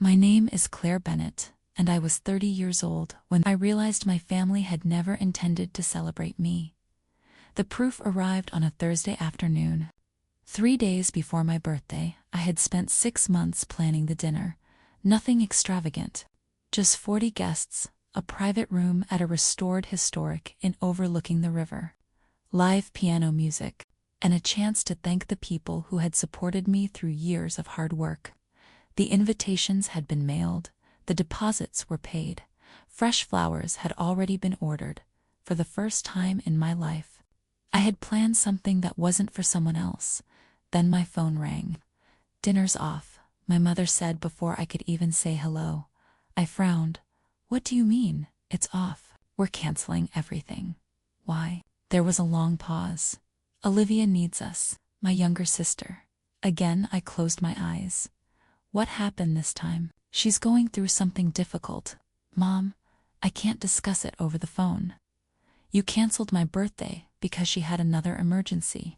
My name is Claire Bennett, and I was 30 years old when I realized my family had never intended to celebrate me. The proof arrived on a Thursday afternoon. 3 days before my birthday, I had spent 6 months planning the dinner. Nothing extravagant. Just 40 guests, a private room at a restored historic inn overlooking the river, live piano music, and a chance to thank the people who had supported me through years of hard work. The invitations had been mailed, the deposits were paid, fresh flowers had already been ordered. For the first time in my life, I had planned something that wasn't for someone else. Then my phone rang. "Dinner's off," my mother said before I could even say hello. I frowned. "What do you mean, it's off? We're canceling everything." "Why?" There was a long pause. "Olivia needs us, my younger sister." Again I closed my eyes. What happened this time? "She's going through something difficult, Mom. I can't discuss it over the phone." "You canceled my birthday because she had another emergency."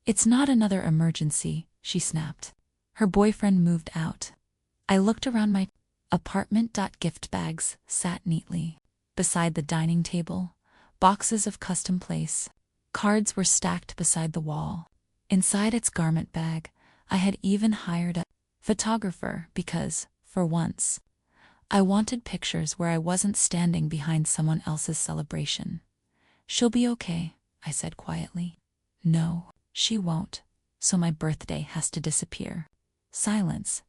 "It's not another emergency," she snapped. "Her boyfriend moved out." I looked around my apartment. Gift bags sat neatly beside the dining table. Boxes of custom lace. Cards were stacked beside the wall. Inside its garment bag, I had even hired a photographer because, for once, I wanted pictures where I wasn't standing behind someone else's celebration. "She'll be okay," I said quietly. "No, she won't, so my birthday has to disappear." Silence.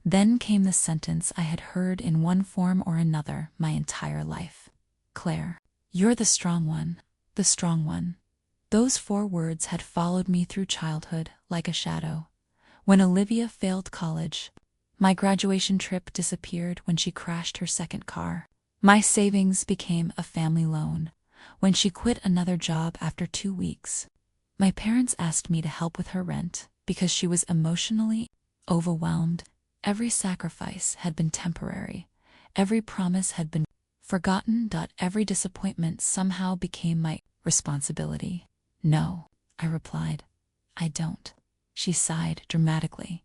Then came the sentence I had heard in one form or another my entire life. "Claire, you're the strong one, the strong one." Those 4 words had followed me through childhood like a shadow. When Olivia failed college, my graduation trip disappeared when she crashed her second car. My savings became a family loan when she quit another job after 2 weeks. My parents asked me to help with her rent because she was emotionally overwhelmed. Every sacrifice had been temporary. Every promise had been forgotten. Every disappointment somehow became my responsibility. "No," I replied. "I don't." She sighed dramatically.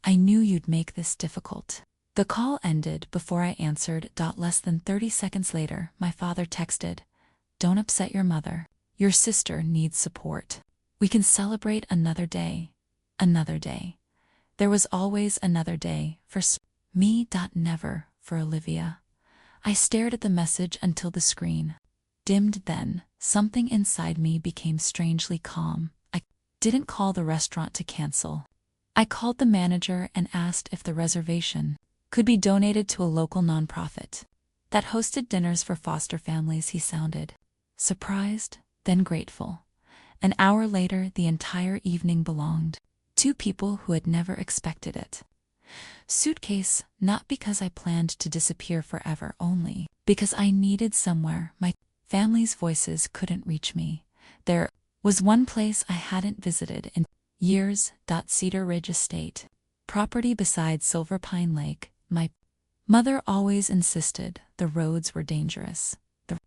"I knew you'd make this difficult." The call ended before I answered. Less than 30 seconds later, my father texted, "Don't upset your mother. Your sister needs support. We can celebrate another day." Another day. There was always another day for me. Never for Olivia. I stared at the message until the screen dimmed. Then, something inside me became strangely calm. I didn't call the restaurant to cancel. I called the manager and asked if the reservation could be donated to a local nonprofit that hosted dinners for foster families. He sounded surprised, then grateful. An hour later, the entire evening belonged to people who had never expected it. Suitcase, not because I planned to disappear forever, only because I needed somewhere my family's voices couldn't reach me. There was one place I hadn't visited in years. Cedar Ridge Estate, property beside Silver Pine Lake. My mother always insisted the roads were dangerous. The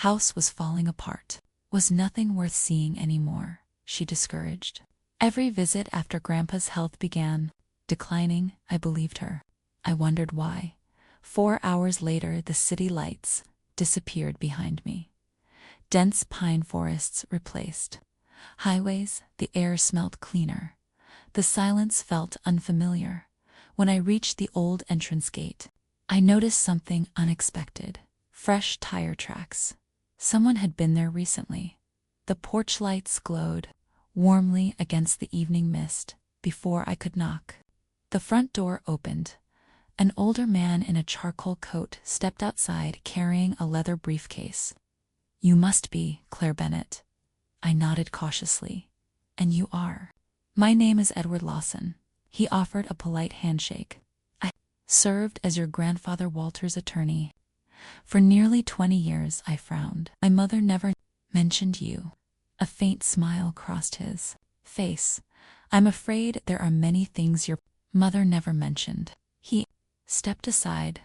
house was falling apart. Was nothing worth seeing anymore, she discouraged. Every visit after Grandpa's health began declining, I believed her. I wondered why. 4 hours later, the city lights disappeared behind me. Dense pine forests replaced highways. The air smelled cleaner. The silence felt unfamiliar. When I reached the old entrance gate, I noticed something unexpected. Fresh tire tracks. Someone had been there recently. The porch lights glowed warmly against the evening mist. Before I could knock, the front door opened. An older man in a charcoal coat stepped outside carrying a leather briefcase. "You must be Claire Bennett." I nodded cautiously. "And you are?" "My name is Edward Lawson." He offered a polite handshake. "I served as your grandfather Walter's attorney for nearly 20 years." I frowned. "My mother never mentioned you." A faint smile crossed his face. "I'm afraid there are many things your mother never mentioned." He stepped aside.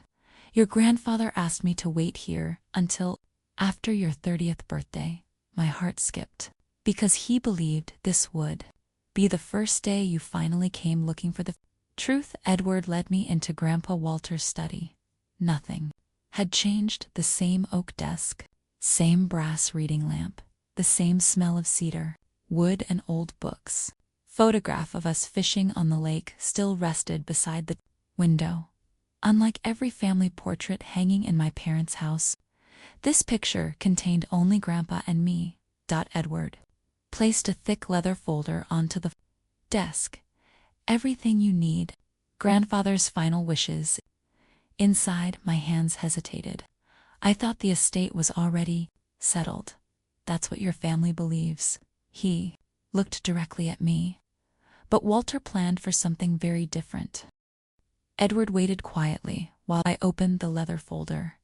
"Your grandfather asked me to wait here until after your 30th birthday." My heart skipped. "Because he believed this would be the first day you finally came looking for the Truth. Edward led me into Grandpa Walter's study. Nothing had changed. The same oak desk, same brass reading lamp, the same smell of cedar, wood and old books. Photograph of us fishing on the lake still rested beside the window. Unlike every family portrait hanging in my parents' house, this picture contained only Grandpa and me. Edward placed a thick leather folder onto the desk. Everything you need. Grandfather's final wishes. Inside, my hands hesitated. I thought the estate was already settled. That's what your family believes. He looked directly at me. But Walter planned for something very different. Edward waited quietly while I opened the leather folder.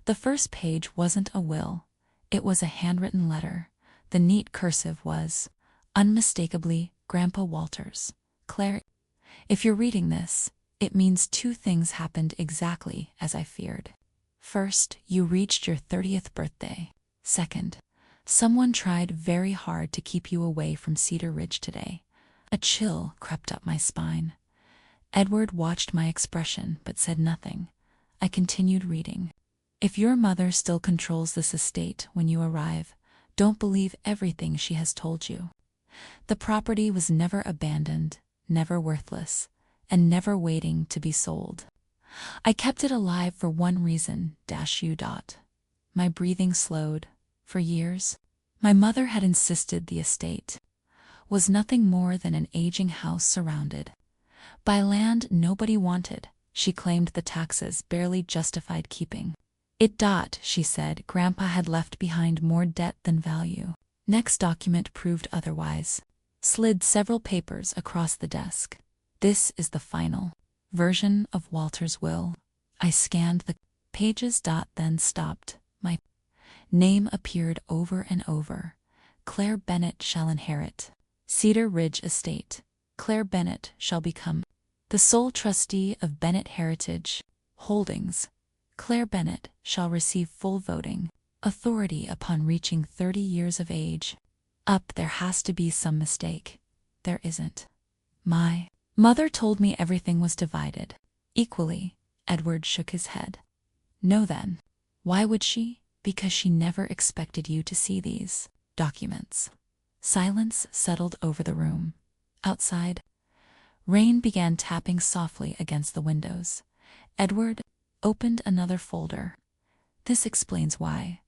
The first page wasn't a will. It was a handwritten letter. The neat cursive was, unmistakably, Grandpa Walter's. Claire, if you're reading this, it means two things happened exactly as I feared. First, you reached your 30th birthday. Second, someone tried very hard to keep you away from Cedar Ridge today. A chill crept up my spine. Edward watched my expression but said nothing. I continued reading. If your mother still controls this estate when you arrive, don't believe everything she has told you. The property was never abandoned, never worthless, and never waiting to be sold. I kept it alive for one reason, -u. My breathing slowed. For years, my mother had insisted the estate was nothing more than an aging house surrounded by land nobody wanted. She claimed the taxes barely justified keeping it. She said Grandpa had left behind more debt than value. Next document proved otherwise. Slid several papers across the desk. This is the final version of Walter's will. I scanned the pages. Then stopped. My name appeared over and over. Claire Bennett shall inherit Cedar Ridge Estate. Claire Bennett shall become the sole trustee of Bennett Heritage Holdings. Claire Bennett shall receive full voting authority upon reaching 30 years of age. There has to be some mistake. There isn't. My mother told me everything was divided equally. Edward shook his head. No then. Why would she? Because she never expected you to see these documents. Silence settled over the room. Outside, rain began tapping softly against the windows. Edward opened another folder. This explains why.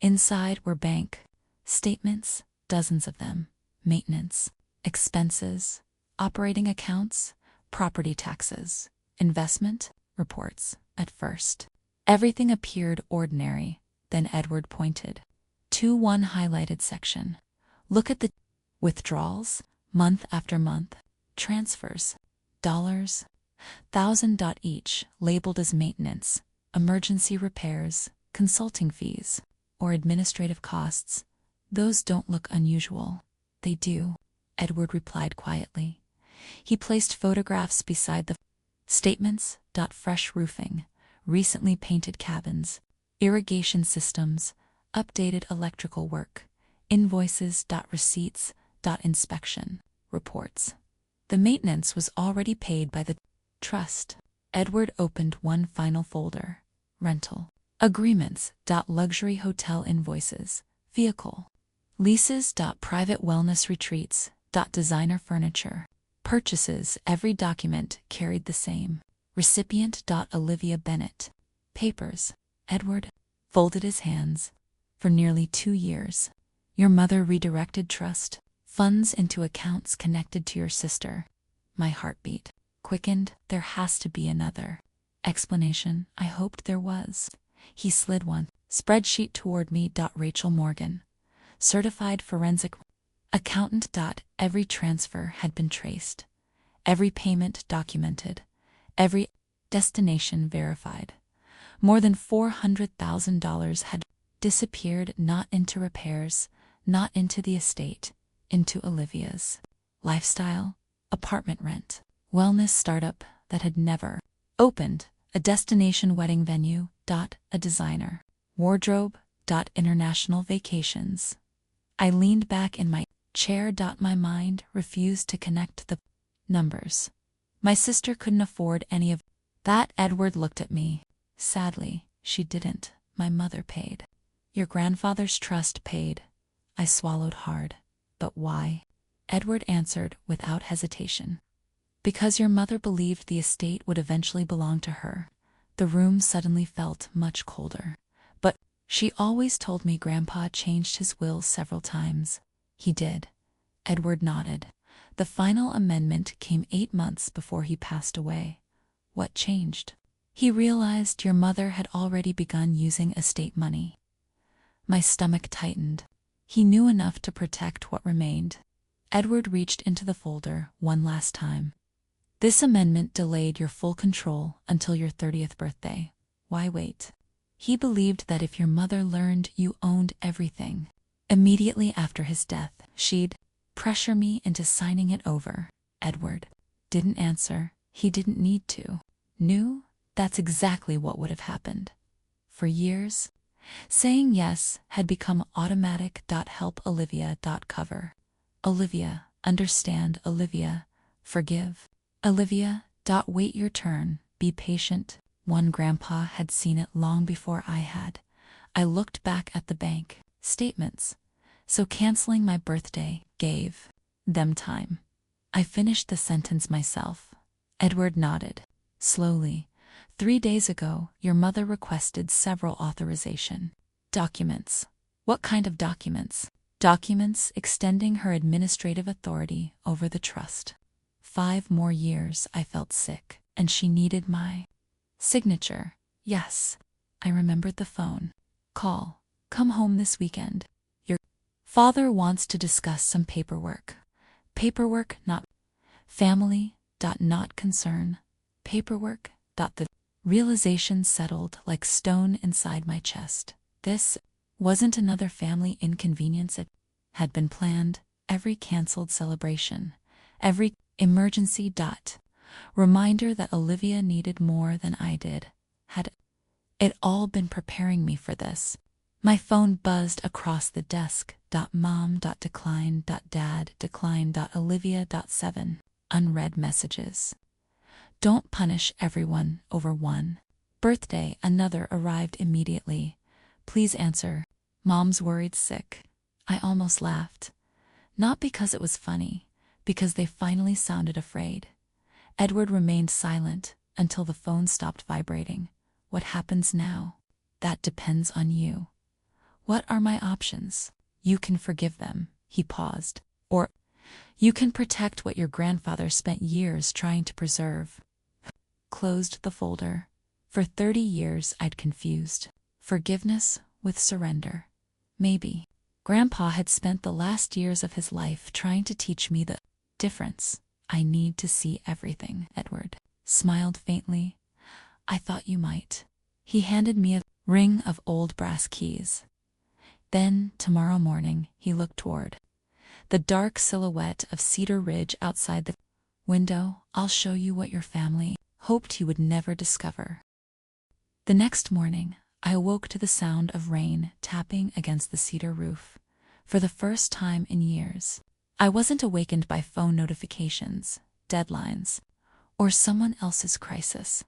Inside were bank statements, dozens of them, maintenance, expenses, operating accounts, property taxes, investment reports. At first, everything appeared ordinary. Then Edward pointed to one highlighted section. Look at the withdrawals, month after month, transfers, dollars, $1,000 each, labeled as maintenance, emergency repairs, consulting fees, or administrative costs. Those don't look unusual. They do, Edward replied quietly. He placed photographs beside the statements. Fresh roofing, recently painted cabins, irrigation systems, updated electrical work, invoices. Receipts. Inspection reports. The maintenance was already paid by the trust. Edward opened one final folder. Rental agreements. Luxury hotel invoices, vehicle leases. Private wellness retreats. Designer furniture purchases. Every document carried the same recipient. Olivia Bennett. Papers. Edward folded his hands. For nearly 2 years, your mother redirected trust funds into accounts connected to your sister. My heartbeat quickened. There has to be another explanation. I hoped there was. He slid one spreadsheet toward me. Rachel Morgan, certified forensic accountant. Every transfer had been traced, every payment documented, every destination verified. More than $400,000 had disappeared, not into repairs, not into the estate, into Olivia's lifestyle, apartment rent, wellness startup that had never opened, a destination wedding venue. A designer wardrobe. International vacations. I leaned back in my chair. My mind refused to connect the numbers. My sister couldn't afford any of that. Edward looked at me. Sadly, she didn't. My mother paid. Your grandfather's trust paid. I swallowed hard. But why? Edward answered without hesitation. Because your mother believed the estate would eventually belong to her. The room suddenly felt much colder. But she always told me Grandpa changed his will several times. He did. Edward nodded. The final amendment came 8 months before he passed away. What changed? He realized your mother had already begun using estate money. My stomach tightened. He knew enough to protect what remained. Edward reached into the folder one last time. This amendment delayed your full control until your 30th birthday. Why wait? He believed that if your mother learned you owned everything, immediately after his death, she'd pressure me into signing it over. Edward didn't answer. He didn't need to. Knew that's exactly what would have happened. For years, saying yes had become automatic. Help Olivia. Cover. Olivia, understand. Olivia, forgive. Olivia. Wait your turn. Be patient. One. Grandpa had seen it long before I had. I looked back at the bank statements. So canceling my birthday gave them time. I finished the sentence myself. Edward nodded. Slowly. 3 days ago, your mother requested several authorization documents. What kind of documents? Documents extending her administrative authority over the trust. 5 more years. I felt sick, and she needed my signature. Yes. I remembered the phone call. Come home this weekend. Your father wants to discuss some paperwork. Paperwork, not family. Not concern. Paperwork. The realization settled like stone inside my chest. This wasn't another family inconvenience. It had been planned. Every canceled celebration, every emergency. Reminder that Olivia needed more than I did. Had it all been preparing me for this? My phone buzzed across the desk. Mom. Decline. Dad. Decline. Olivia. 7 unread messages. Don't punish everyone over one birthday. Another arrived immediately. Please answer. Mom's worried sick. I almost laughed. Not because it was funny, because they finally sounded afraid. Edward remained silent until the phone stopped vibrating. What happens now? That depends on you. What are my options? You can forgive them. He paused. Or you can protect what your grandfather spent years trying to preserve. Closed the folder. For 30 years I'd confused forgiveness with surrender. Maybe Grandpa had spent the last years of his life trying to teach me the difference. I need to see everything. Edward smiled faintly. I thought you might. He handed me a ring of old brass keys. Then, tomorrow morning, he looked toward the dark silhouette of Cedar Ridge outside the window. I'll show you what your family hoped you would never discover. The next morning, I awoke to the sound of rain tapping against the cedar roof. For the first time in years, I wasn't awakened by phone notifications, deadlines, or someone else's crisis.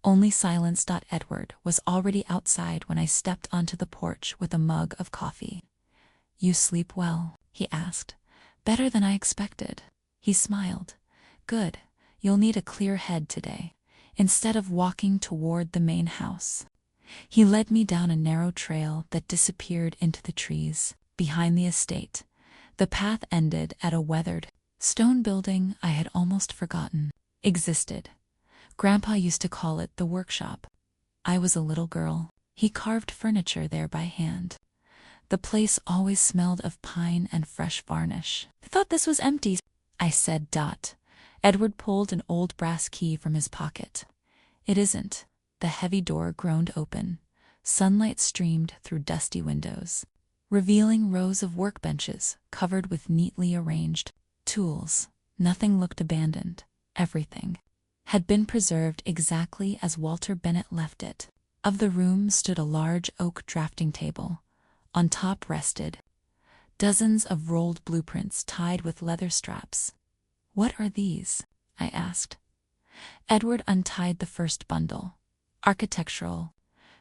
Only silence. Edward was already outside when I stepped onto the porch with a mug of coffee. You sleep well? He asked. Better than I expected. He smiled. Good. You'll need a clear head today. Instead of walking toward the main house, he led me down a narrow trail that disappeared into the trees behind the estate. The path ended at a weathered stone building I had almost forgotten existed. Grandpa used to call it the workshop. I was a little girl. He carved furniture there by hand. The place always smelled of pine and fresh varnish. I thought this was empty, I said. Edward pulled an old brass key from his pocket. It isn't. The heavy door groaned open. Sunlight streamed through dusty windows, revealing rows of workbenches covered with neatly arranged tools. Nothing looked abandoned. Everything had been preserved exactly as Walter Bennett left it. Of the room stood a large oak drafting table. On top rested dozens of rolled blueprints tied with leather straps. What are these? I asked. Edward untied the first bundle. Architectural.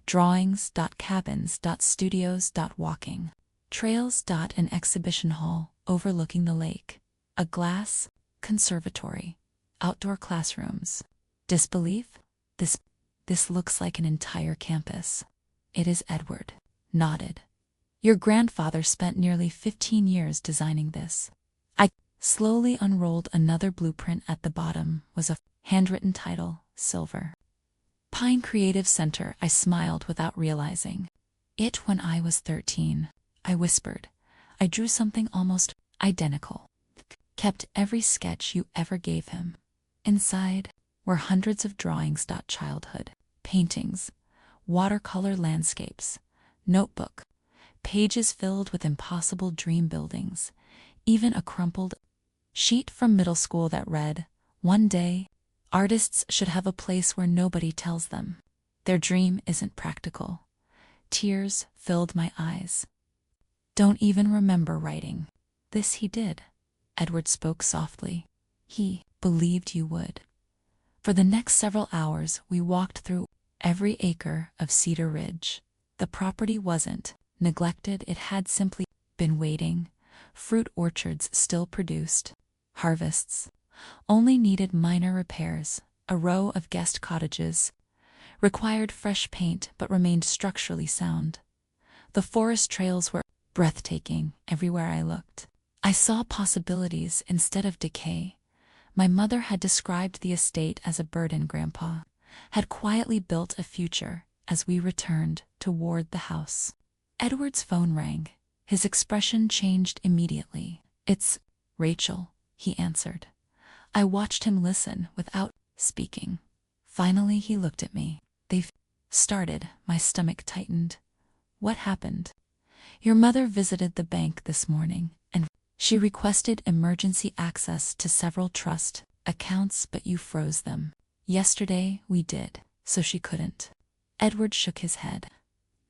Drawings. Cabins. Studios. Walking. Trails. An exhibition hall overlooking the lake. A glass conservatory. Outdoor classrooms. Disbelief? This looks like an entire campus. It is. Edward nodded. Your grandfather spent nearly 15 years designing this. I slowly unrolled another blueprint. At the bottom was a handwritten title, Silver Pine Creative Center. I smiled without realizing it. When I was 13, I whispered, I drew something almost identical. Kept every sketch you ever gave him. Inside were hundreds of drawings. Childhood paintings, watercolor landscapes, notebook, pages filled with impossible dream buildings, even a crumpled sheet from middle school that read, one day, artists should have a place where nobody tells them their dream isn't practical. Tears filled my eyes. Don't even remember writing this. He did. Edward spoke softly. He believed you would. For the next several hours, we walked through every acre of Cedar Ridge. The property wasn't neglected, it had simply been waiting. Fruit orchards still produced harvests, only needed minor repairs. A row of guest cottages required fresh paint but remained structurally sound. The forest trails were breathtaking. Everywhere I looked, I saw possibilities instead of decay. My mother had described the estate as a burden. Grandpa had quietly built a future. As we returned toward the house, Edward's phone rang. His expression changed immediately. It's Rachel, he answered. I watched him listen without speaking. Finally he looked at me. They've started. My stomach tightened. What happened? Your mother visited the bank this morning, and she requested emergency access to several trust accounts, but you froze them. Yesterday we did, so she couldn't. Edward shook his head.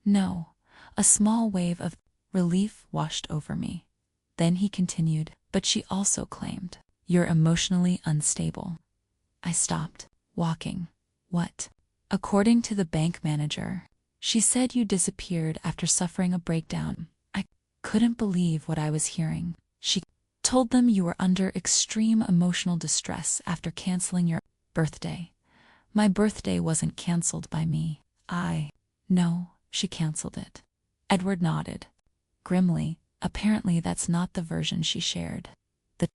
No. A small wave of relief washed over me. Then he continued, but she also claimed, you're emotionally unstable. I stopped walking. What? According to the bank manager, she said you disappeared after suffering a breakdown. I couldn't believe what I was hearing. She told them you were under extreme emotional distress after canceling your birthday. My birthday wasn't canceled by me. No, she canceled it. Edward nodded. Grimly, apparently that's not the version she shared. The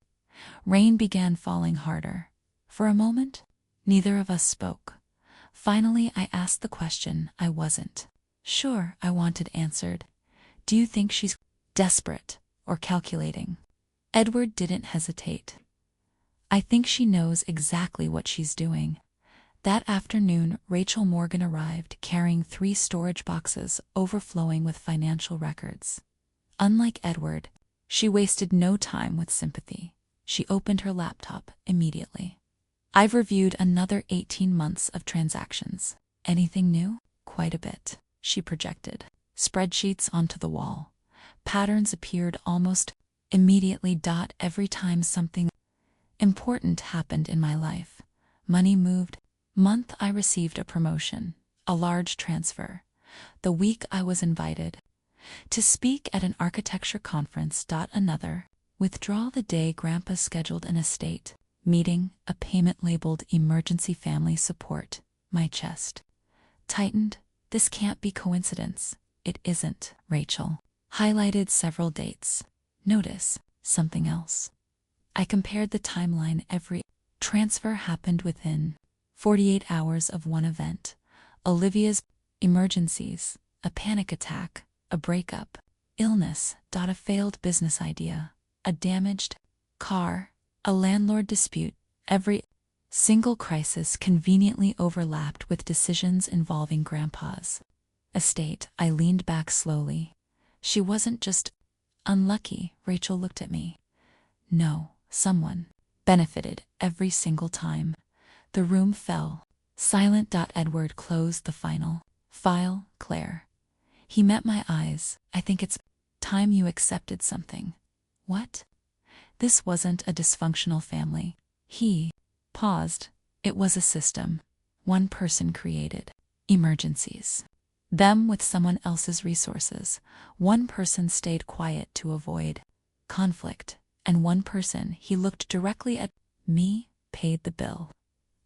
rain began falling harder. For a moment, neither of us spoke. Finally, I asked the question I wasn't sure I wanted answered. Do you think she's desperate or calculating? Edward didn't hesitate. I think she knows exactly what she's doing. That afternoon, Rachel Morgan arrived carrying 3 storage boxes overflowing with financial records. Unlike Edward, she wasted no time with sympathy. She opened her laptop immediately. I've reviewed another 18 months of transactions. Anything new? Quite a bit, she projected. Spreadsheets onto the wall. Patterns appeared almost immediately. Every time something important happened in my life, money moved. Month I received a promotion, a large transfer. The week I was invited to speak at an architecture conference. Another withdrawal. The day Grandpa scheduled an estate meeting, a payment labeled emergency family support. My chest tightened. This can't be coincidence. It isn't. Rachel highlighted several dates. Notice something else. I compared the timeline. Every transfer happened within 48 hours of one event. Olivia's emergencies, a panic attack, a breakup, illness. A failed business idea, a damaged car, a landlord dispute. Every single crisis conveniently overlapped with decisions involving Grandpa's estate. I leaned back slowly. She wasn't just unlucky. Rachel looked at me. No, someone benefited every single time. The room fell silent. Edward closed the final file. Claire. He met my eyes. I think it's time you accepted something. What? This wasn't a dysfunctional family. He paused. It was a system. One person created. Emergencies. Them with someone else's resources. One person stayed quiet to avoid conflict, and one person, he looked directly at me, paid the bill.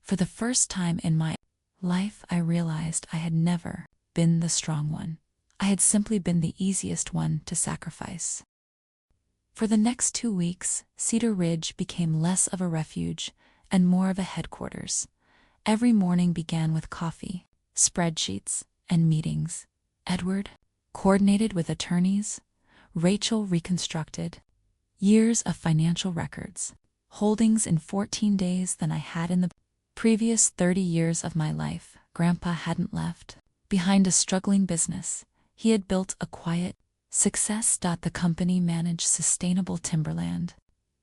For the first time in my life, I realized I had never been the strong one. I had simply been the easiest one to sacrifice. For the next 2 weeks, Cedar Ridge became less of a refuge and more of a headquarters. Every morning began with coffee, spreadsheets, and meetings. Edward coordinated with attorneys. Rachel reconstructed years of financial records, holdings in 14 days than I had in the previous 30 years of my life. Grandpa hadn't left behind a struggling business. He had built a quiet success. The company managed sustainable timberland,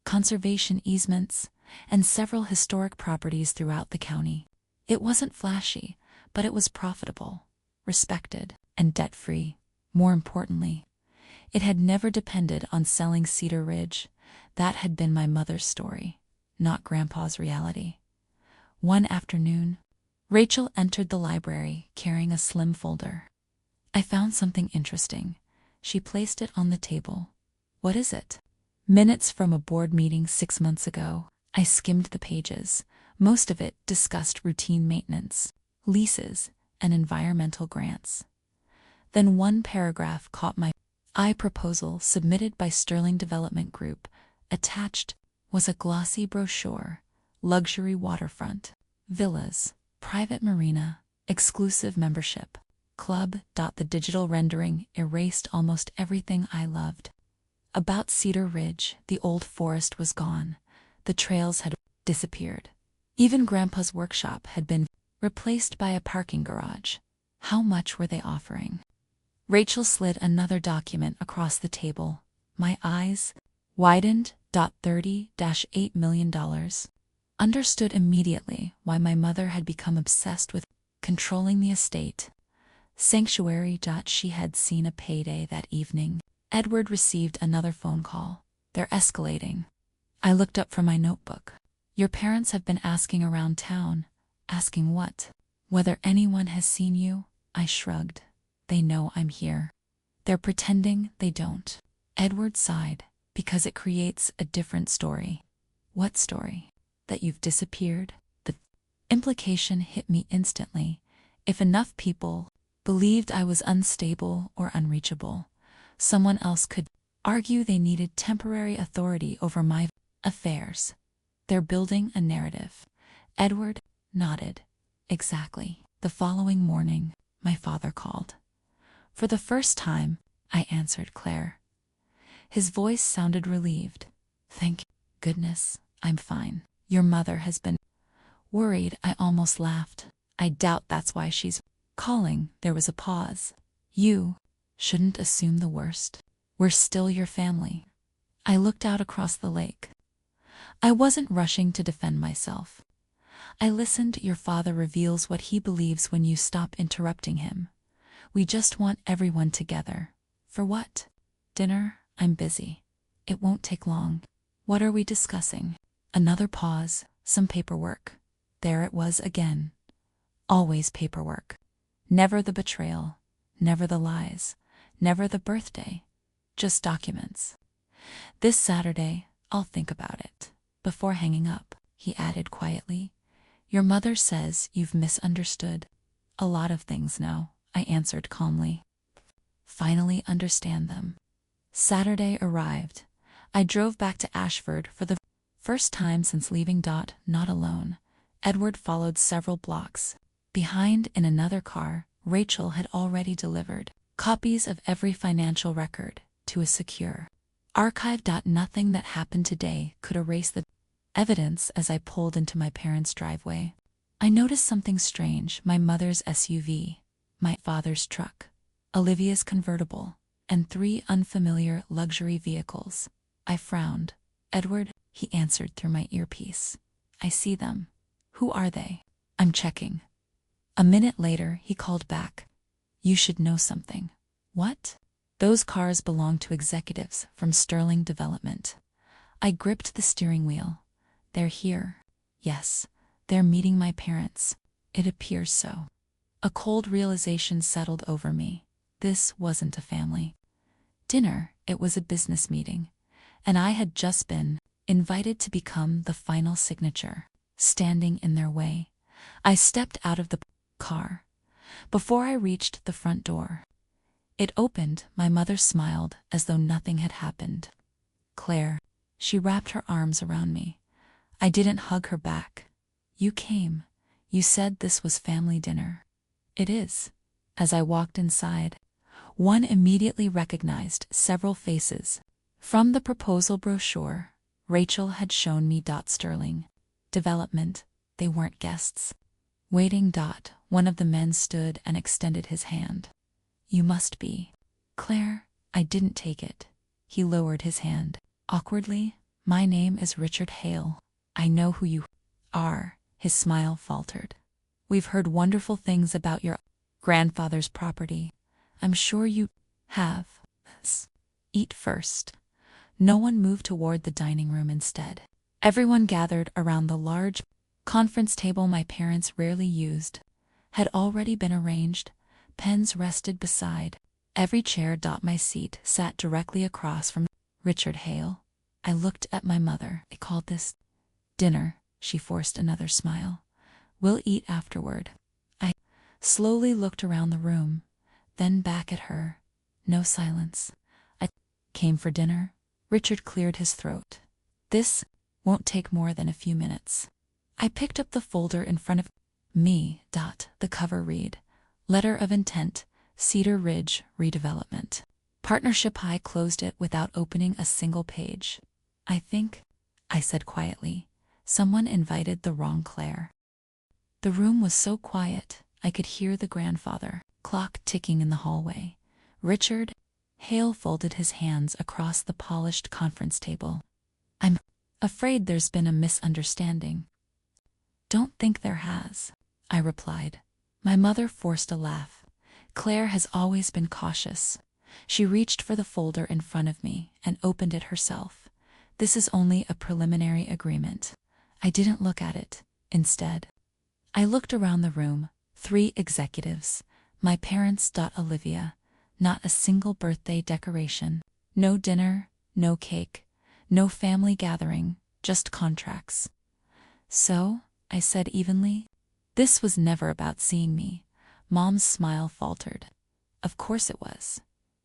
conservation easements, and several historic properties throughout the county. It wasn't flashy, but it was profitable, respected, and debt-free. More importantly, it had never depended on selling Cedar Ridge. That had been my mother's story, not Grandpa's reality. One afternoon, Rachel entered the library carrying a slim folder. I found something interesting. She placed it on the table. What is it? Minutes from a board meeting 6 months ago. I skimmed the pages. Most of it discussed routine maintenance, leases, and environmental grants. Then one paragraph caught my eye. Proposal submitted by Sterling Development Group. Attached was a glossy brochure. Luxury waterfront, villas, private marina, exclusive membership, club. The digital rendering erased almost everything I loved about Cedar Ridge. The old forest was gone. The trails had disappeared. Even Grandpa's workshop had been replaced by a parking garage. How much were they offering? Rachel slid another document across the table. My eyes widened. $30-8 million. Understood immediately why my mother had become obsessed with controlling the estate. Sanctuary. She had seen a payday that evening. Edward received another phone call. They're escalating. I looked up from my notebook. Your parents have been asking around town. Asking what? Whether anyone has seen you? I shrugged. They know I'm here. They're pretending they don't. Edward sighed. Because it creates a different story. What story? That you've disappeared? The implication hit me instantly. If enough people believed I was unstable or unreachable, someone else could argue they needed temporary authority over my affairs. They're building a narrative. Edward nodded. Exactly. The following morning, my father called. For the first time, I answered. Claire. His voice sounded relieved. Thank goodness, I'm fine. Your mother has been worried. I almost laughed. I doubt that's why she's calling. There was a pause. You shouldn't assume the worst. We're still your family. I looked out across the lake. I wasn't rushing to defend myself. I listened. Your father reveals what he believes when you stop interrupting him. We just want everyone together. For what? Dinner? I'm busy. It won't take long. What are we discussing? Another pause. Some paperwork. There it was again. Always paperwork. Never the betrayal. Never the lies. Never the birthday. Just documents. This Saturday, I'll think about it. Before hanging up, he added quietly, Your mother says you've misunderstood a lot of things now. I answered calmly. Finally understand them. Saturday arrived. I drove back to Ashford for the first time since leaving. Not alone. Edward followed several blocks. Behind, in another car, Rachel had already delivered copies of every financial record to a secure archive. Nothing that happened today could erase the evidence. As I pulled into my parents' driveway, I noticed something strange. My mother's SUV, my father's truck, Olivia's convertible, and 3 unfamiliar luxury vehicles. I frowned. Edward, he answered through my earpiece. I see them. Who are they? I'm checking. A minute later, he called back. You should know something. What? Those cars belong to executives from Sterling Development. I gripped the steering wheel. They're here. Yes, They're meeting my parents. It appears so. A cold realization settled over me. This wasn't a family dinner, it was a business meeting. And I had just been invited to become the final signature. Standing in their way, I stepped out of the car. Before I reached the front door, it opened. My mother smiled as though nothing had happened. Claire, she wrapped her arms around me. I didn't hug her back. You came. You said this was family dinner. It is. As I walked inside, one immediately recognized several faces. From the proposal brochure, Rachel had shown me Sterling. Development, they weren't guests. Waiting. One of the men stood and extended his hand. You must be Claire. I didn't take it. He lowered his hand. Awkwardly, my name is Richard Hale. I know who you are. His smile faltered. We've heard wonderful things about your grandfather's property. I'm sure you have. Eat first. No one moved toward the dining room instead. Everyone gathered around the large conference table my parents rarely used. Had already been arranged. Pens rested beside every chair. My seat sat directly across from Richard Hale. I looked at my mother. They called this dinner. She forced another smile. We'll eat afterward. I slowly looked around the room, then back at her. No silence. I came for dinner. Richard cleared his throat. This won't take more than a few minutes. I picked up the folder in front of me. The cover read, Letter of Intent, Cedar Ridge Redevelopment. Partnership. I closed it without opening a single page. I think, I said quietly, someone invited the wrong Claire. The room was so quiet, I could hear the grandfather clock ticking in the hallway. Richard Hale folded his hands across the polished conference table. I'm afraid there's been a misunderstanding. Don't think there has, I replied. My mother forced a laugh. Claire has always been cautious. She reached for the folder in front of me and opened it herself. This is only a preliminary agreement. I didn't look at it. Instead, I looked around the room. 3 executives. My parents. Olivia. Not a single birthday decoration. No dinner, no cake, no family gathering, just contracts. So, I said evenly, this was never about seeing me. Mom's smile faltered. Of course it was.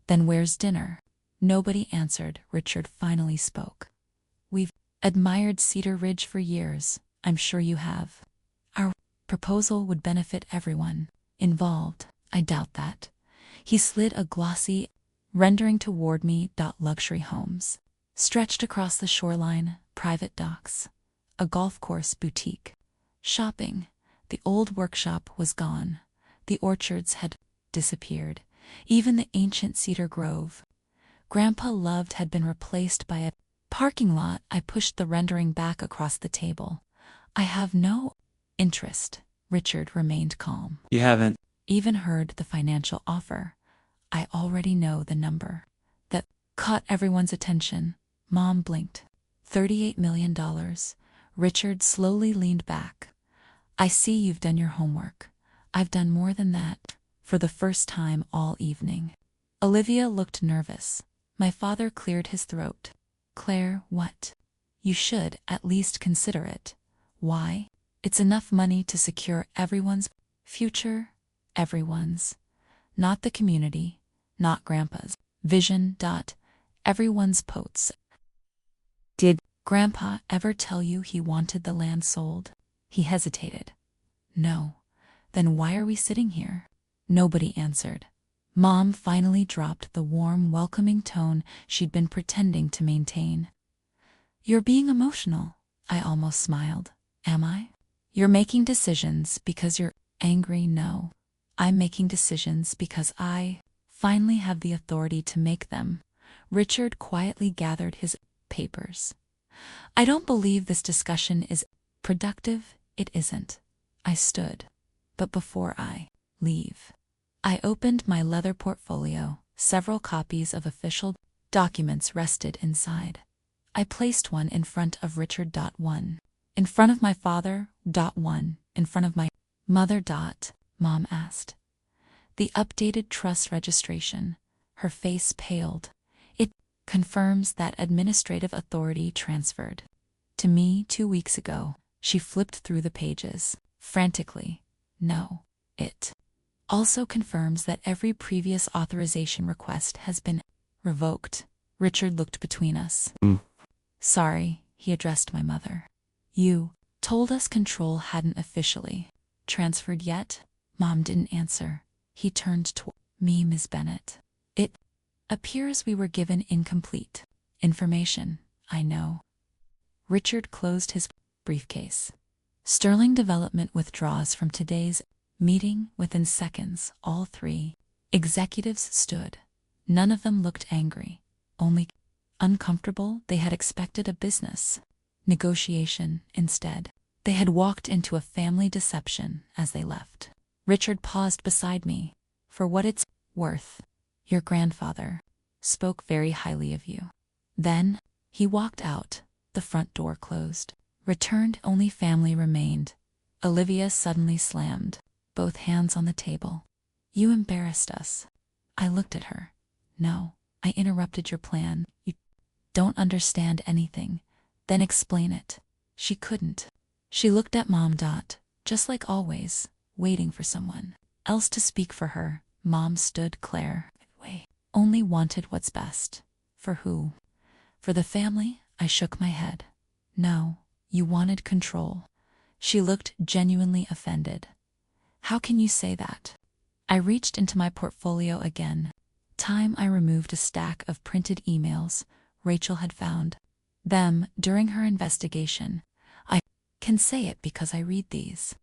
Then where's dinner? Nobody answered. Richard finally spoke. We've admired Cedar Ridge for years. I'm sure you have. Our proposal would benefit everyone involved. I doubt that. He slid a glossy rendering toward me. Luxury homes stretched across the shoreline, private docks, a golf course, boutique, shopping. The old workshop was gone. The orchards had disappeared. Even the ancient cedar grove Grandpa loved had been replaced by a parking lot. I pushed the rendering back across the table. I have no interest. Richard remained calm. You haven't even heard the financial offer. I already know the number. That caught everyone's attention. Mom blinked. $38 million. Richard slowly leaned back. I see you've done your homework. I've done more than that. For the first time all evening. Olivia looked nervous. My father cleared his throat. Claire, what? You should at least consider it. Why? It's enough money to secure everyone's future. Everyone's. Not the community. Not Grandpa's. Vision. Everyone's potes. Did Grandpa ever tell you he wanted the land sold? He hesitated. No. Then why are we sitting here? Nobody answered. Mom finally dropped the warm, welcoming tone she'd been pretending to maintain. You're being emotional. I almost smiled. Am I? You're making decisions because you're angry. No. I'm making decisions because I finally have the authority to make them. Richard quietly gathered his papers. I don't believe this discussion is productive. It isn't. I stood. But before I leave, I opened my leather portfolio. Several copies of official documents rested inside. I placed one in front of Richard. One In front of my father, one. In front of my mother, Mom asked. The updated trust registration. Her face paled. It confirms that administrative authority transferred to me 2 weeks ago. She flipped through the pages, frantically. No, it also confirms that every previous authorization request has been revoked. Richard looked between us. Sorry, he addressed my mother. You told us control hadn't officially transferred yet? Mom didn't answer. He turned to me, Ms. Bennett. It appears we were given incomplete information. I know. Richard closed his briefcase. Sterling Development withdraws from today's meeting within seconds. All 3 executives stood. None of them looked angry, only uncomfortable. They had expected a business negotiation instead. They had walked into a family deception as they left. Richard paused beside me. For what it's worth, your grandfather spoke very highly of you. Then he walked out. The front door closed. Returned, only family remained. Olivia suddenly slammed both hands on the table. You embarrassed us. I looked at her. No, I interrupted your plan. You don't understand anything. Then explain it. She couldn't. She looked at Mom. Just like always, waiting for someone else to speak for her. Mom stood. Claire, wait, only wanted what's best. For who? For the family? I shook my head. No, you wanted control. She looked genuinely offended. How can you say that? I reached into my portfolio again. I removed a stack of printed emails. Rachel had found them during her investigation. I can say it because I read these.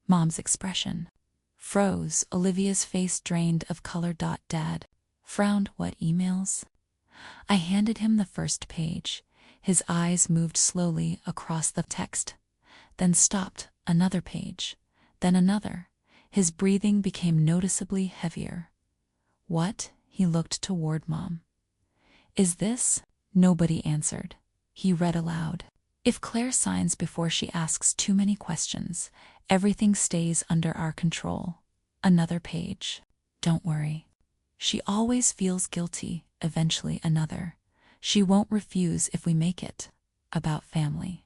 Mom's expression froze. Olivia's face drained of color. Dad frowned. What emails? I handed him the first page. His eyes moved slowly across the text, then stopped. Another page, then another. His breathing became noticeably heavier. What? He looked toward Mom. Is this? Nobody answered. He read aloud. If Claire signs before she asks too many questions, everything stays under our control. Another page. Don't worry. She always feels guilty. Eventually another. She won't refuse if we make it about family.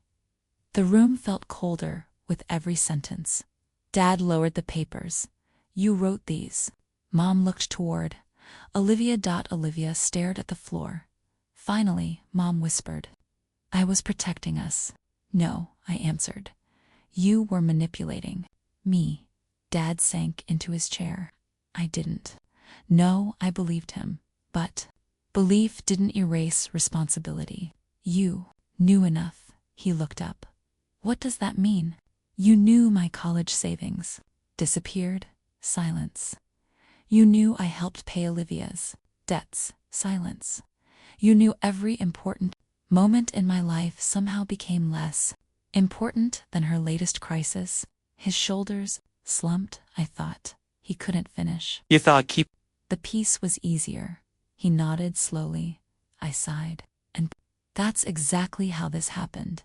The room felt colder with every sentence. Dad lowered the papers. You wrote these. Mom looked toward Olivia. Olivia stared at the floor. Finally, Mom whispered. I was protecting us. No, I answered. You were manipulating me. Dad sank into his chair. I didn't. No, I believed him. But belief didn't erase responsibility. You knew enough. He looked up. What does that mean? You knew my college savings disappeared. Silence. You knew I helped pay Olivia's debts. Silence. You knew every important moment in my life somehow became less important than her latest crisis. His shoulders slumped. I thought he couldn't finish. You thought The peace was easier. He nodded slowly. I sighed. And that's exactly how this happened.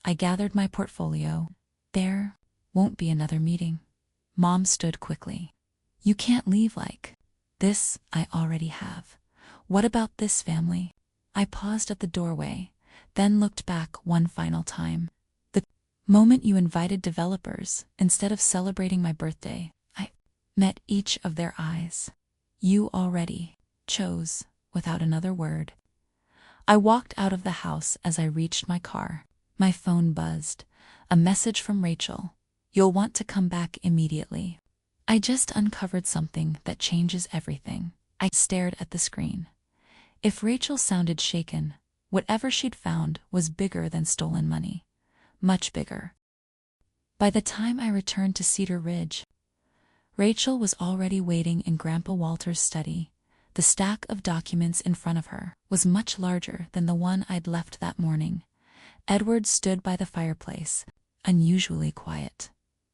I gathered my portfolio. There won't be another meeting. Mom stood quickly. You can't leave like this. I already have. What about this family? I paused at the doorway, then looked back one final time. The moment you invited developers, instead of celebrating my birthday, I met each of their eyes. You already chose, without another word. I walked out of the house. As I reached my car, my phone buzzed. A message from Rachel. You'll want to come back immediately. I just uncovered something that changes everything. I stared at the screen. If Rachel sounded shaken, whatever she'd found was bigger than stolen money. Much bigger. By the time I returned to Cedar Ridge, Rachel was already waiting in Grandpa Walter's study. The stack of documents in front of her was much larger than the one I'd left that morning. Edward stood by the fireplace, unusually quiet.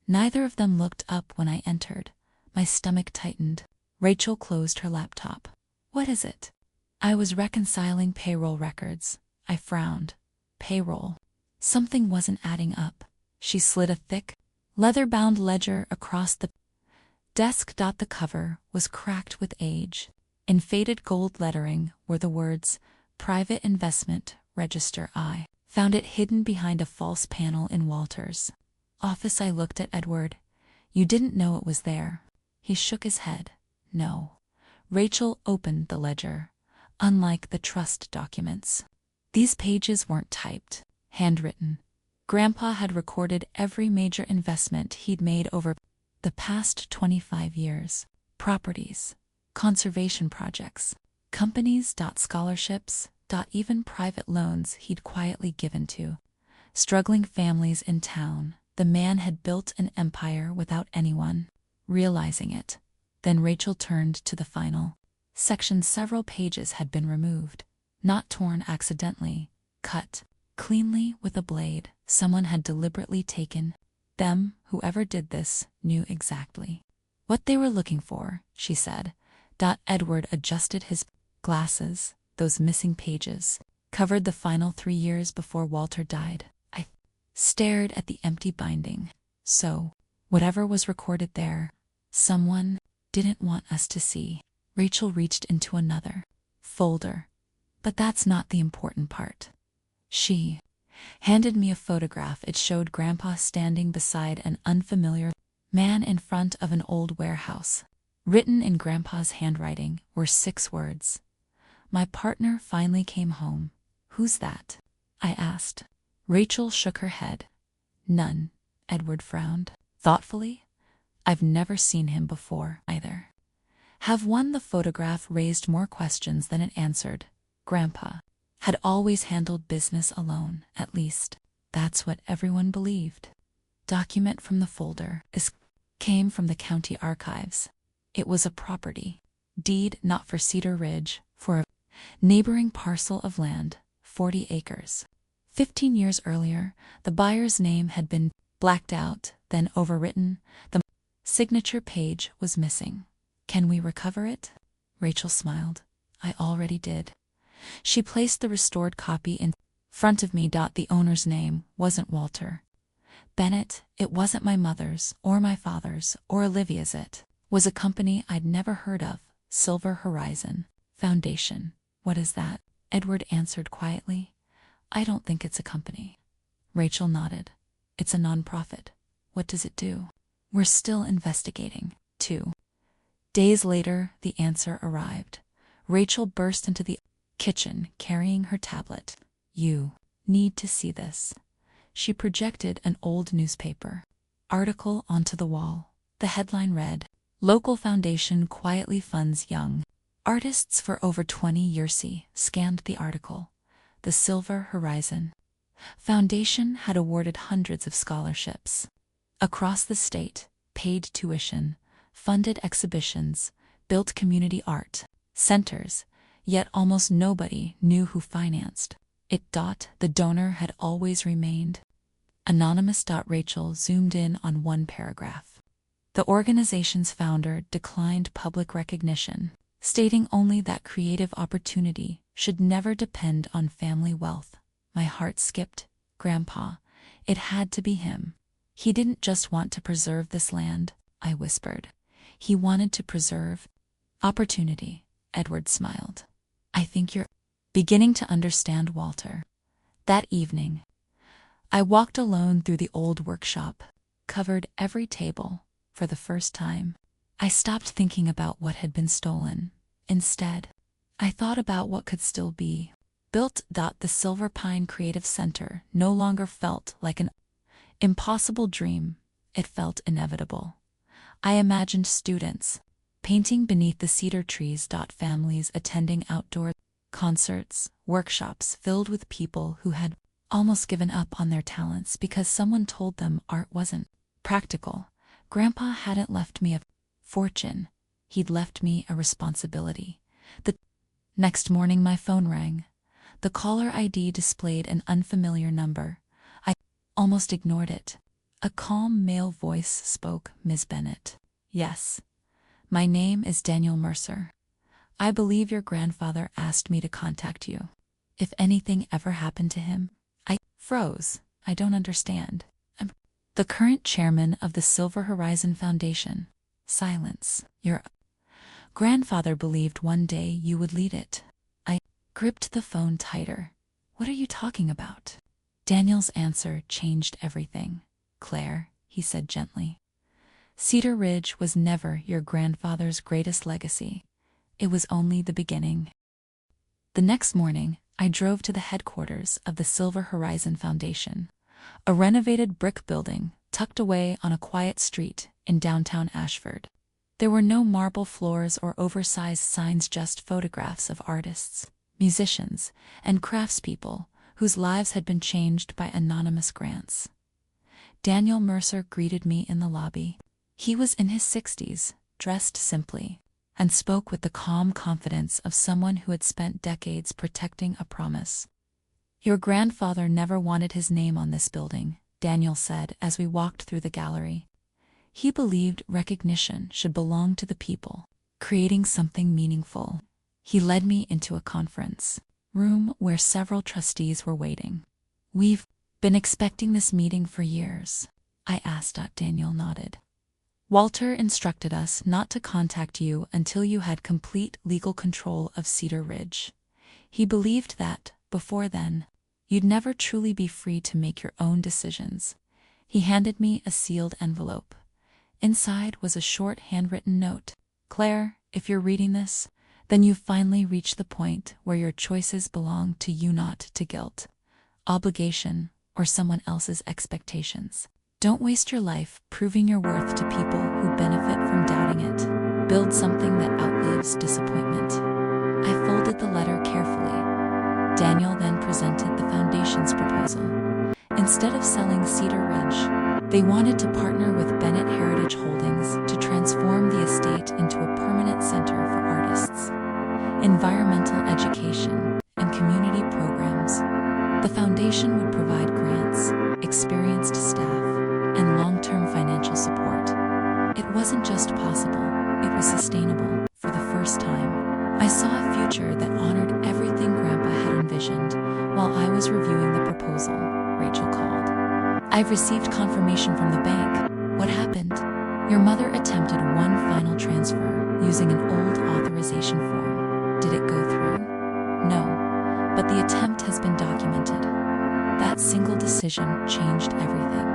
Neither of them looked up when I entered. My stomach tightened. Rachel closed her laptop. What is it? I was reconciling payroll records. I frowned. Payroll. Something wasn't adding up. She slid a thick, leather-bound ledger across the desk. The cover was cracked with age. In faded gold lettering were the words, "Private Investment Register." I found it hidden behind a false panel in Walter's office. I looked at Edward. "You didn't know it was there?" He shook his head. "No." Rachel opened the ledger. Unlike the trust documents, these pages weren't typed, handwritten. Grandpa had recorded every major investment he'd made over the past 25 years. Properties, conservation projects, companies, scholarships, even private loans he'd quietly given to struggling families in town. The man had built an empire without anyone realizing it. Then Rachel turned to the final section. Several pages had been removed, not torn accidentally, cut cleanly with a blade. Someone had deliberately taken them. Whoever did this knew exactly what they were looking for, she said. Edward adjusted his glasses. Those missing pages covered the final 3 years before Walter died. I stared at the empty binding. So, whatever was recorded there, someone didn't want us to see. Rachel reached into another folder. But that's not the important part. She handed me a photograph. It showed Grandpa standing beside an unfamiliar man in front of an old warehouse. Written in Grandpa's handwriting were 6 words. "My partner finally came home." "Who's that?" I asked. Rachel shook her head. "None." Edward frowned thoughtfully. "I've never seen him before either." The photograph raised more questions than it answered. Grandpa had always handled business alone. At least, that's what everyone believed. Document from the folder came from the county archives. It was a property deed, not for Cedar Ridge, for a neighboring parcel of land, 40 acres. 15 years earlier, the buyer's name had been blacked out, then overwritten. The signature page was missing. "Can we recover it?" Rachel smiled. "I already did." She placed the restored copy in front of me. The owner's name wasn't Walter Bennett. It wasn't my mother's, or my father's, or Olivia's. It was a company I'd never heard of, Silver Horizon Foundation. "What is that?" Edward answered quietly. "I don't think it's a company." Rachel nodded. "It's a nonprofit." "What does it do?" "We're still investigating." 2 days later, the answer arrived. Rachel burst into the kitchen carrying her tablet. "You need to see this." She projected an old newspaper article onto the wall. The headline read, "Local Foundation quietly funds young artists for over 20 years." She scanned the article. The Silver Horizon Foundation had awarded hundreds of scholarships across the state, paid tuition, funded exhibitions, built community art centers, yet almost nobody knew who financed it. The donor had always remained anonymous. Rachel zoomed in on one paragraph. The organization's founder declined public recognition, stating only that creative opportunity should never depend on family wealth. My heart skipped. Grandpa. It had to be him. He didn't just want to preserve this land, I whispered. He wanted to preserve opportunity. Edward smiled. "I think you're beginning to understand, Walter." That evening, I walked alone through the old workshop, covered every table. For the first time, I stopped thinking about what had been stolen. Instead, I thought about what could still be built. The Silver Pine Creative Center no longer felt like an impossible dream. It felt inevitable. I imagined students painting beneath the cedar trees. Families attending outdoor concerts, workshops filled with people who had almost given up on their talents because someone told them art wasn't practical. Grandpa hadn't left me a fortune. He'd left me a responsibility. The next morning my phone rang. The caller ID displayed an unfamiliar number. I almost ignored it. A calm male voice spoke. "Ms. Bennett." "Yes. My name is Daniel Mercer. I believe your grandfather asked me to contact you. If anything ever happened to him." I froze. "I don't understand." The current chairman of the Silver Horizon Foundation. Silence. Your grandfather believed one day you would lead it. I gripped the phone tighter. What are you talking about? Daniel's answer changed everything. Claire, he said gently, Cedar Ridge was never your grandfather's greatest legacy. It was only the beginning. The next morning, I drove to the headquarters of the Silver Horizon Foundation, a renovated brick building tucked away on a quiet street in downtown Ashford. There were no marble floors or oversized signs, just photographs of artists, musicians, and craftspeople whose lives had been changed by anonymous grants. Daniel Mercer greeted me in the lobby. He was in his 60s, dressed simply, and spoke with the calm confidence of someone who had spent decades protecting a promise. Your grandfather never wanted his name on this building, Daniel said as we walked through the gallery. He believed recognition should belong to the people, creating something meaningful. He led me into a conference room where several trustees were waiting. We've been expecting this meeting for years, I asked. Daniel nodded. Walter instructed us not to contact you until you had complete legal control of Cedar Ridge. He believed that, before then, you'd never truly be free to make your own decisions. He handed me a sealed envelope. Inside was a short handwritten note. Claire, if you're reading this, then you've finally reached the point where your choices belong to you, not to guilt, obligation, or someone else's expectations. Don't waste your life proving your worth to people who benefit from doubting it. Build something that outlives disappointment. I folded the letter carefully. Daniel then presented the foundation's proposal. Instead of selling Cedar Ridge, they wanted to partner with Bennett Heritage Holdings to transform the estate into a permanent center for artists, environmental education, and community programs. The foundation would provide grants, experienced staff, and long-term financial support. It wasn't just possible, it was sustainable. For the first time, I saw a future that honored everything Grandpa had envisioned. While I was reviewing the proposal, Rachel called. I've received confirmation from the bank. What happened? Your mother attempted one final transfer using an old authorization form. Did it go through? No, but the attempt has been documented. That single decision changed everything.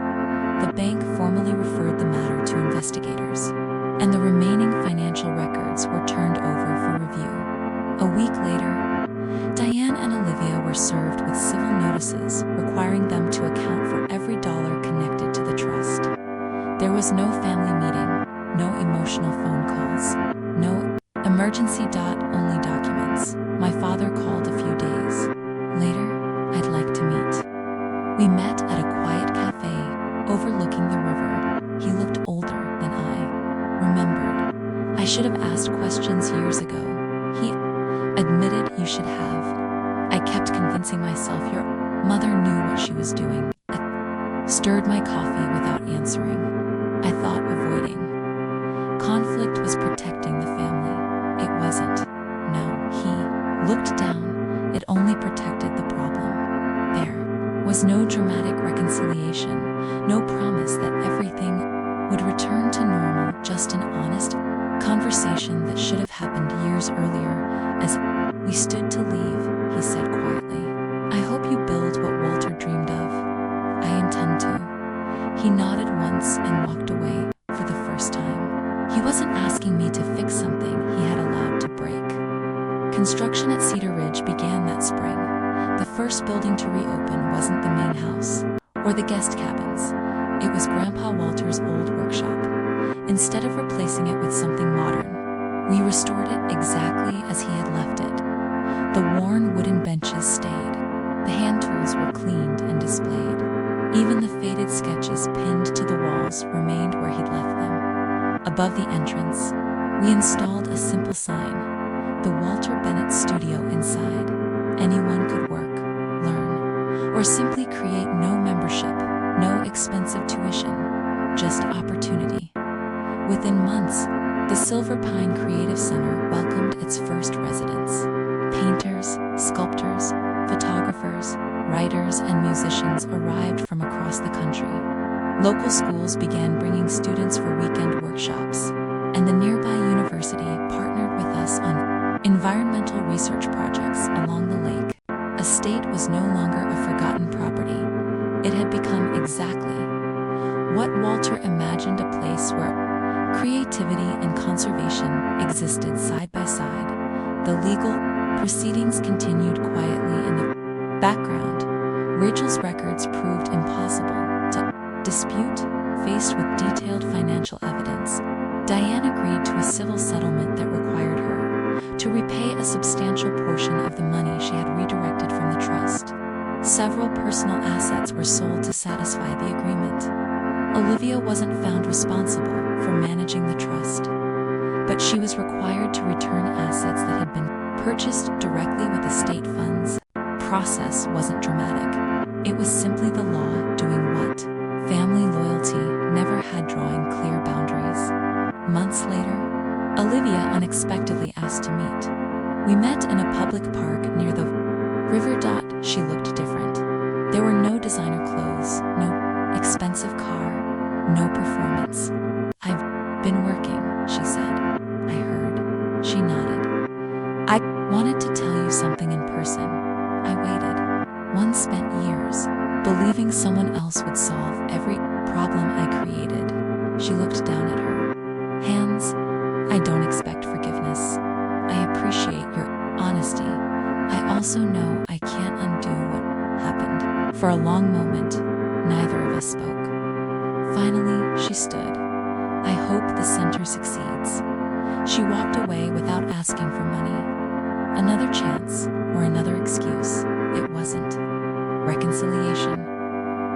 The bank formally referred the matter to investigators, and the remaining financial records were turned over for review. A week later, Diane and Olivia were served with civil notices requiring them to account for every dollar connected to the trust. There was no family meeting, no emotional phone calls, no emergency.only documents. My father called a few days later. I'd like to meet. We met at a quiet cafe overlooking the river. He looked older than I remembered. I should have asked questions years ago. He admitted you should have. I kept convincing myself your mother knew what she was doing. I stirred my coffee without answering. I thought avoiding conflict was protecting the family. It wasn't. No, he looked down. It only protected the problem. There was no dramatic reconciliation, no promise that everything would return to normal, just an honest conversation that should have happened years earlier. As we stood to leave, he said quietly, I hope you build what Walter dreamed of. I intend to. He nodded once and walked away for the first time. He wasn't asking me to fix something he had allowed to break. Construction at Cedar Ridge began that spring. The first building to reopen wasn't the main house or the guest cabins. It was Grandpa Walter's old workshop. Instead of replacing it with something modern, we restored it exactly as he had left it. The worn wooden benches stayed. The hand tools were cleaned and displayed. Even the faded sketches pinned to the walls remained where he'd left them. Above the entrance, we installed a simple sign, the Walter Bennett Studio inside. Anyone could work, learn, or simply create. No membership, no expensive tuition, just opportunity. Within months, the Silver Pine Creative Center welcomed its first residents. Painters, sculptors, photographers, writers, and musicians arrived from across the country. Local schools began bringing students for weekend workshops, and the nearby university partnered with us on environmental research projects along the lake. A state was no longer a forgotten property. It had become exactly what Walter imagined, a place where creativity and conservation existed side by side. The legal proceedings continued quietly in the background. Rachel's records proved impossible to dispute. Faced with detailed financial evidence, Diane agreed to a civil settlement that required her to repay a substantial portion of the money she had redirected from the trust. Several personal assets were sold to satisfy the agreement. Olivia wasn't found responsible for managing the trust, but she was required to return assets that had been purchased directly with estate funds. Process wasn't dramatic. It was simply the law doing what family loyalty never had, drawing clear boundaries. Months later, Olivia unexpectedly asked to meet. We met in a public park near the river. She looked different. There were no designer clothes, no expensive car, no performance. "I've been working," she said. "I heard." She nodded. "I wanted to tell you something in person. I waited. One spent years believing someone else would solve every problem I created." She looked down at her hands. "I don't expect forgiveness. I appreciate your honesty. I also know I can't undo what happened." For a long moment, neither of us spoke. Finally, she stood. "I hope the center succeeds." She walked away without asking for money. Another chance, or another excuse. It wasn't reconciliation,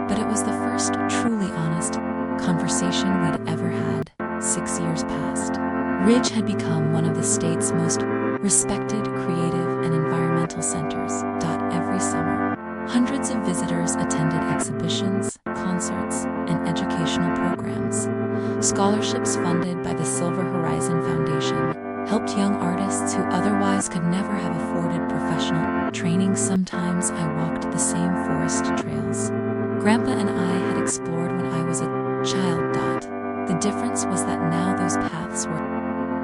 but it was the first truly honest conversation we'd ever had. 6 years passed. Ridge had become one of the state's most respected creative and environmental centers. Every summer, hundreds of visitors attended exhibitions, concerts, and educational programs. Scholarships funded by the Silver Horizon Foundation helped young artists who otherwise could never have afforded professional training. Sometimes I walked the same forest trails Grandpa and I had explored when I was a child. The difference was that now those paths were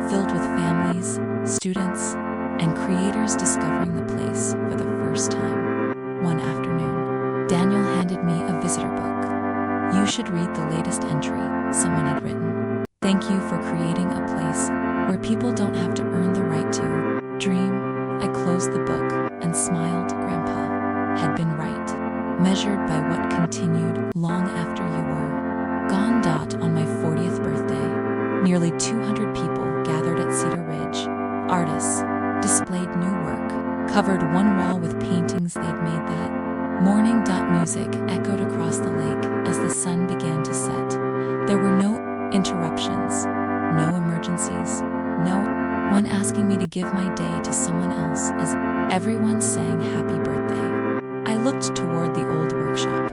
filled with families, students, and creators discovering the place for the first time. One afternoon, Daniel handed me a visitor book. "You should read the latest entry," someone had written. "Thank you for creating a place where people don't have to earn the right to dream." I closed the book and smiled. Grandpa had been right. Measured by what continued long after you were gone. On my 40th birthday, nearly 200 people gathered at Cedar Ridge. Artists displayed new work, covered one wall with paintings they'd made that morning. Music echoed across the lake as the sun began to set. There were no interruptions, no emergencies, no one asking me to give my day to someone else as everyone sang happy birthday. I looked toward the old workshop.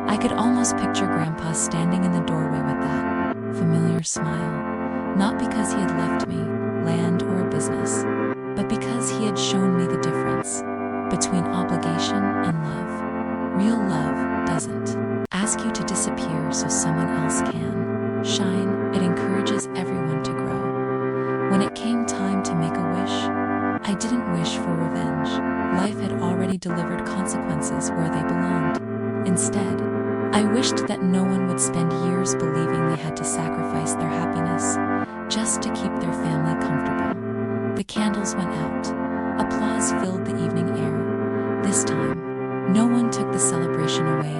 I could almost picture Grandpa standing in the doorway with that familiar smile, not because he had left me land or a business, but because he had shown me the difference between obligation and love. Real love doesn't ask you to disappear so someone else can shine. It encourages everyone to grow. When it came time to make a wish, I didn't wish for revenge. Life had already delivered consequences where they belonged. Instead, I wished that no one would spend years believing they had to sacrifice their happiness just to keep their family comfortable. The candles went out. Applause filled the evening air. This time, no one took the celebration away.